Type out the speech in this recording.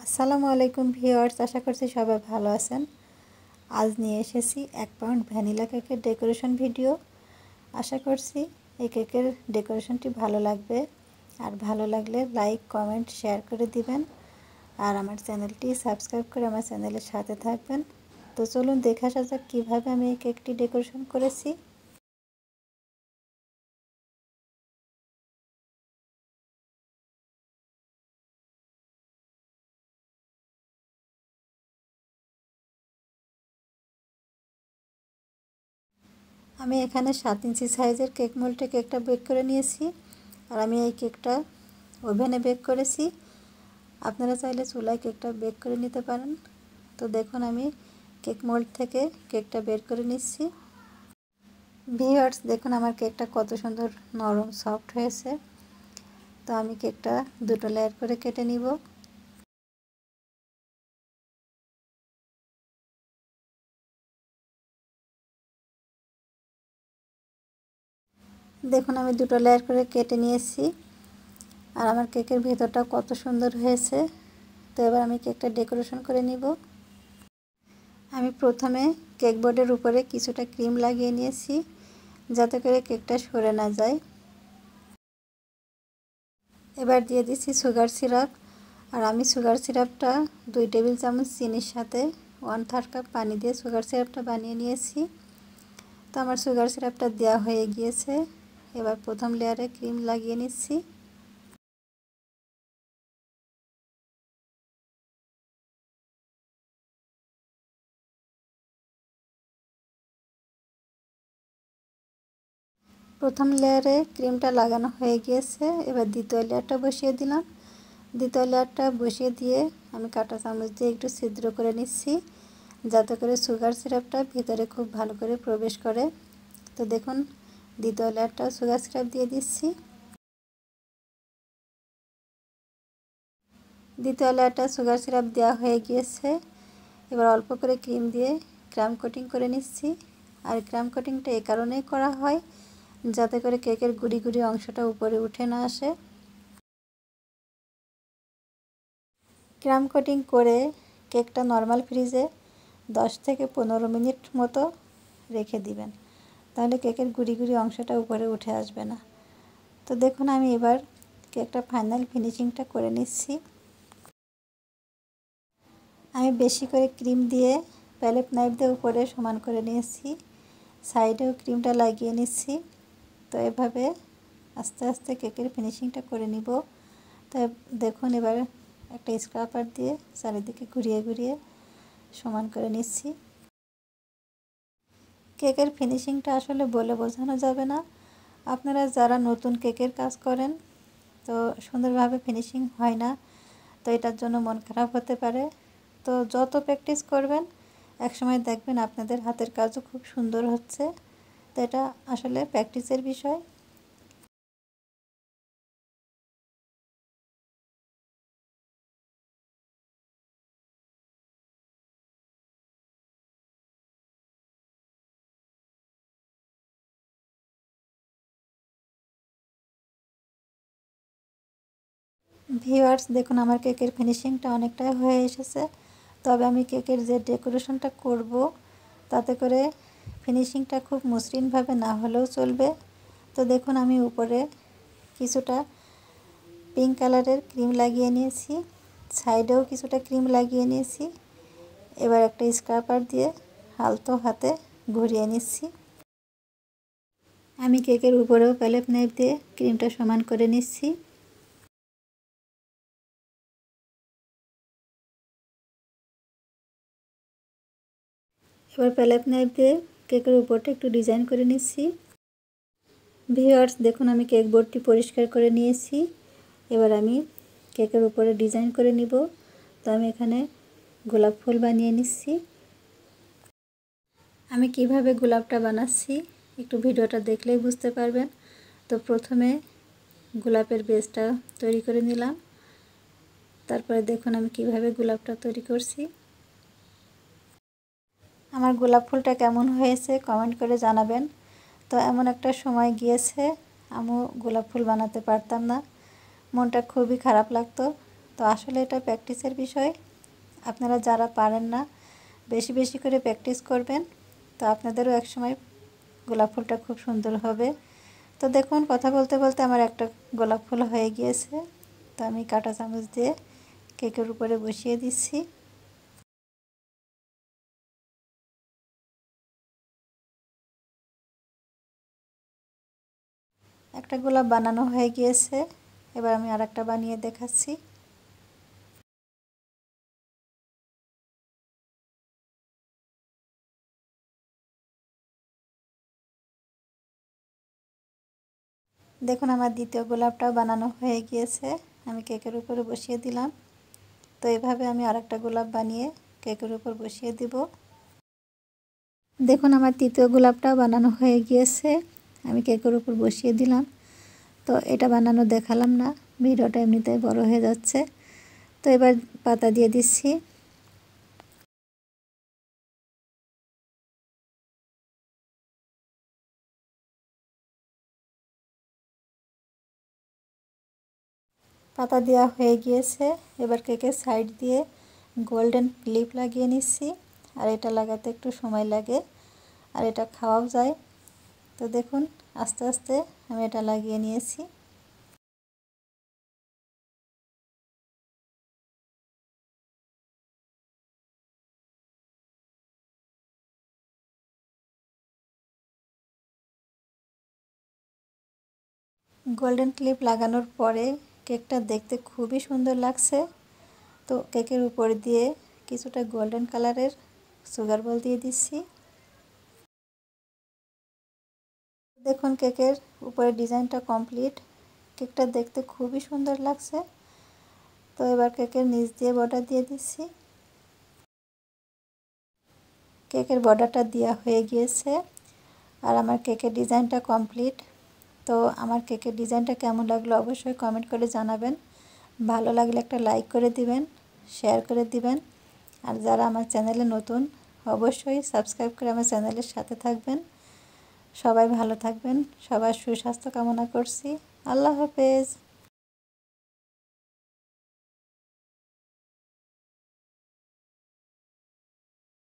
আসসালামু আলাইকুম ভিউয়ার্স, আশা করছি সবাই ভালো আছেন। আজ নিয়ে এসেছি 1 পাউন্ড ভ্যানিলা কেকের ডেকোরেশন ভিডিও। আশা করছি এই কেকের ডেকোরেশনটি ভালো লাগবে, আর ভালো লাগলে লাইক কমেন্ট শেয়ার করে দিবেন, আর আমার চ্যানেলটি সাবস্ক্রাইব করে আমার চ্যানেলের সাথে থাকবেন। তো চলুন দেখে আসা যাক কীভাবে আমি এই কেকটি ডেকোরেশন করেছি। আমি এখানে 7 ইঞ্চি সাইজের কেক মোল্ডে কেকটা বেক করে নিয়েছি, আর আমি এই কেকটা ওভেনে বেক করেছি। আপনারা চাইলে চুলায় কেকটা বেক করে নিতে পারেন। তো দেখুন আমি কেক মোল্ড থেকে কেকটা বের করে নিচ্ছি। ভিউয়ার্স, দেখুন আমার কেকটা কত সুন্দর নরম সফট হয়েছে। তো আমি কেকটা দুটো লেয়ার করে কেটে নিব। দেখুন আমি দুটো লেয়ার করে কেটে নিয়েছি, আর আমার কেকের ভেতরটা কত সুন্দর হয়েছে। তো এবার আমি কেকটা ডেকোরেশন করে নিব। আমি প্রথমে কেক বোর্ডের উপরে কিছুটা ক্রিম লাগিয়ে নিয়েছি, যাতে করে কেকটা সরে না যায়। এবার দিয়ে দিচ্ছি সুগার সিরাপ, আর আমি সুগার সিরাপটা 2 টেবিল চামচ চিনির সাথে 1/3 কাপ পানি দিয়ে সুগার সিরাপটা বানিয়ে নিয়েছি। তো আমার সুগার সিরাপটা দেওয়া হয়ে গিয়েছে। এবার প্রথম লেয়ারে ক্রিম লাগিয়ে নিচ্ছি। প্রথম লেয়ারে ক্রিমটা লাগানো হয়ে গিয়েছে। এবার দ্বিতীয় লেয়ারটা বসিয়ে দিলাম। দ্বিতীয় লেয়ারটা বসিয়ে দিয়ে আমি কাঁটা চামচ দিয়ে একটু ছিদ্র করে নিচ্ছি, যাতে করে সুগার সিরাপটা ভিতরে খুব ভালো করে প্রবেশ করে। তো দেখুন দ্বিতীয় লেয়ারটা সুগার সিরাপ দিয়ে দিচ্ছি। দ্বিতীয় লেয়ারটা সুগার সিরাপ দেওয়া হয়ে গিয়েছে। এবার অল্প করে ক্রিম দিয়ে ক্রাম কোটিং করে নিচ্ছি। আর ক্রাম কোটিংটা এই কারণেই করা হয় যাতে করে কেকের গুড়ি গুড়ি অংশটা উপরে উঠে না আসে। ক্রাম কোটিং করে কেকটা নর্মাল ফ্রিজে 10 থেকে 15 মিনিট মতো রেখে দিবেন, তাহলে কেকের গুড়ি গুড়ি অংশটা উপরে উঠে আসবে না। তো দেখুন আমি এবার কেকটা ফাইনাল ফিনিশিংটা করে নিচ্ছি। আমি বেশি করে ক্রিম দিয়ে প্যালেট নাইফ দিয়ে উপরে সমান করে নিয়েছি, সাইডেও ক্রিমটা লাগিয়ে নিচ্ছি। তো এভাবে আস্তে আস্তে কেকের ফিনিশিংটা করে নিব। তো দেখুন এবার একটা স্ক্রাপার দিয়ে চারিদিকে ঘুরিয়ে ঘুরিয়ে সমান করে নিচ্ছি। কেকের ফিনিশিংটা আসলে বলে বোঝানো যাবে না। আপনারা যারা নতুন কেকের কাজ করেন, তো সুন্দরভাবে ফিনিশিং হয় না, তো এটার জন্য মন খারাপ হতে পারে। তো যত প্র্যাকটিস করবেন একসময় দেখবেন আপনাদের হাতের কাজও খুব সুন্দর হচ্ছে। তো এটা আসলে প্র্যাকটিসের বিষয়। ভিউয়ার্স, দেখুন আমার কেকের ফিনিশিংটা অনেকটাই হয়ে এসেছে। তবে আমি কেকের যে ডেকোরেশনটা করব, তাতে করে ফিনিশিংটা খুব মসৃণভাবে না হলেও চলবে। তো দেখুন আমি উপরে কিছুটা পিঙ্ক কালারের ক্রিম লাগিয়ে নিয়েছি, সাইডেও কিছুটা ক্রিম লাগিয়ে নিয়েছি। এবার একটা স্ক্রাপার দিয়ে আলতো হাতে ঘুরিয়ে নিচ্ছি। আমি কেকের উপরেও প্যালেট নাইফ দিয়ে ক্রিমটা সমান করে নিচ্ছি। এবার প্যালেট নাইফ দিয়ে কেকের উপরটা একটু ডিজাইন করে নিচ্ছি। ভিউয়ার্স, দেখুন আমি কেক বোর্ডটি পরিষ্কার করে নিয়েছি। এবার আমি কেকের উপরে ডিজাইন করে নিব। তো আমি এখানে গোলাপ ফুল বানিয়ে নিচ্ছি। আমি কিভাবে গোলাপটা বানাচ্ছি একটু ভিডিওটা দেখলেই বুঝতে পারবেন। তো প্রথমে গোলাপের বেসটা তৈরি করে নিলাম। তারপরে দেখুন আমি কিভাবে গোলাপটা তৈরি করছি। আমার গোলাপ ফুলটা কেমন হয়েছে কমেন্ট করে জানাবেন। তো এমন একটা সময় গিয়েছে আমিও গোলাপ ফুল বানাতে পারতাম না, মনটা খুবই খারাপ লাগতো। তো আসলে এটা প্র্যাকটিসের বিষয়। আপনারা যারা পারেন না বেশি বেশি করে প্র্যাকটিস করবেন, তো আপনাদেরও একসময় গোলাপ ফুলটা খুব সুন্দর হবে। তো দেখুন কথা বলতে বলতে আমার একটা গোলাপ ফুল হয়ে গিয়েছে। তো আমি কাঁটা চামচ দিয়ে কেকের উপরে বসিয়ে দিচ্ছি। একটা গোলাপ বানানো হয়ে গিয়েছে, এবার আমি আরেকটা বানিয়ে দেখাচ্ছি। দেখুন আমার দ্বিতীয় গোলাপটাও বানানো হয়ে গিয়েছে, আমি কেকের উপরে বসিয়ে দিলাম। তো এভাবে আমি আরেকটা গোলাপ বানিয়ে কেকের উপর বসিয়ে দিব। দেখুন আমার তৃতীয় গোলাপটাও বানানো হয়ে গিয়েছে, আমি কেকের উপর বসিয়ে দিলাম। তো এটা বানানো দেখালাম না, ভিডিওটা এমনিতেই বড় হয়ে যাচ্ছে। তো এবার পাতা দিয়ে দিচ্ছি। পাতা দেওয়া হয়ে গিয়েছে, এবার কেকের সাইড দিয়ে গোল্ডেন ক্লিপ লাগিয়ে নিচ্ছি। আর এটা লাগাতে একটু সময় লাগে, আর এটা খাওয়াও যায়। তো দেখুন আস্তে আস্তে আমি এটা লাগিয়ে নিয়েছি। গোল্ডেন ক্লিপ লাগানোর পরে কেকটা দেখতে খুবই সুন্দর লাগছে। তো কেকের উপর দিয়ে কিছুটা গোল্ডেন কালারের সুগার বল দিয়ে দিচ্ছি। দেখুন কেকের উপরে ডিজাইনটা কমপ্লিট, কেকটা দেখতে খুবই সুন্দর লাগছে। তো এবার কেকের নিচ দিয়ে বর্ডার দিয়ে দিচ্ছি। কেকের বর্ডারটা দেওয়া হয়ে গিয়েছে, আর আমার কেকের ডিজাইনটা কমপ্লিট। তো আমার কেকের ডিজাইনটা কেমন লাগলো অবশ্যই কমেন্ট করে জানাবেন। ভালো লাগলে একটা লাইক করে দিবেন, শেয়ার করে দিবেন। আর যারা আমার চ্যানেলে নতুন অবশ্যই সাবস্ক্রাইব করে আমার চ্যানেলের সাথে থাকবেন। সবাই ভালো থাকবেন, সবার সুস্বাস্থ্য কামনা করছি। আল্লাহ হাফেজ।